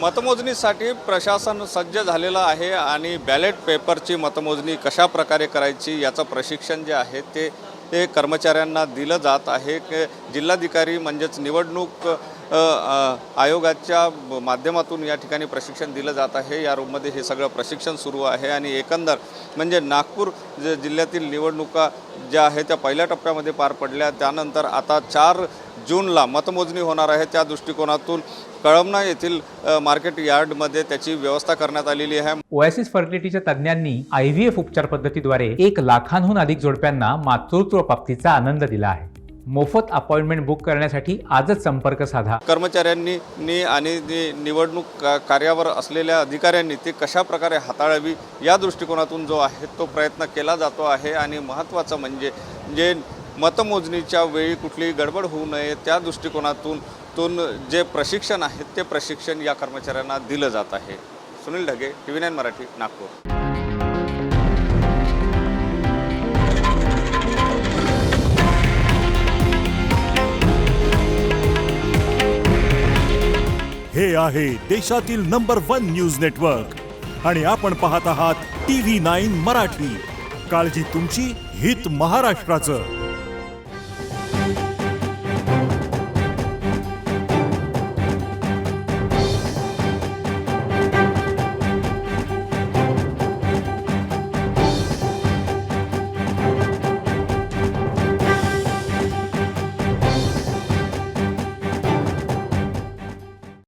मतमोजणीसाठी प्रशासन सज्ज झालेलं आहे आणि बॅलेट पेपरची मतमोजणी कशा प्रकारे करायची याचं प्रशिक्षण जे आहे ते कर्मचाऱ्यांना दिलं जात आहे. जिल्हाधिकारी म्हणजेच निवडणूक आयोगाच्या माध्यमातून या ठिकाणी प्रशिक्षण दिलं जात आहे. या रूममध्ये हे सगळं प्रशिक्षण सुरू आहे आणि एकंदर म्हणजे नागपूर जिल्ह्यातील निवडणुका ज्या आहेत त्या पहिल्या टप्प्यामध्ये पार पडल्या. त्यानंतर आता 4 जूनला मतमोजणी होणार आहे. त्या दृष्टिकोनातून कळमना येथील मार्केट यार्डमध्ये त्याची व्यवस्था करण्यात आलेली आहे. ओएसिस फर्टिलिटीच्या तज्ञांनी IVF उपचार पद्धतीद्वारे 1 लाखांहून अधिक जोडप्यांना मातृत्व प्राप्तीचा आनंद दिला आहे. मोफत अपॉइंटमेंट बुक करण्यासाठी आजच संपर्क साधा. कर्मचाऱ्यांनी आणि निवडणूक कार्यावर असलेल्या अधिकाऱ्यांनी ते कशा प्रकारे हाताळावी या दृष्टिकोनातून जो आहे तो प्रयत्न केला जातो आहे. आणि महत्त्वाचं म्हणजे जे मतमोजणीच्या वेळी कुठलीही गडबड होऊ नये त्या दृष्टिकोनातून जे प्रशिक्षण आहे ते प्रशिक्षण या कर्मचाऱ्यांना दिलं जात आहे. सुनील ढगे, TV9 मराठी, नागपूर. हे आहे देशातील नंबर 1 न्यूज नेटवर्क आणि आपण पाहत आहात TV9 मराठी. काळजी तुमची, हित महाराष्ट्राचं.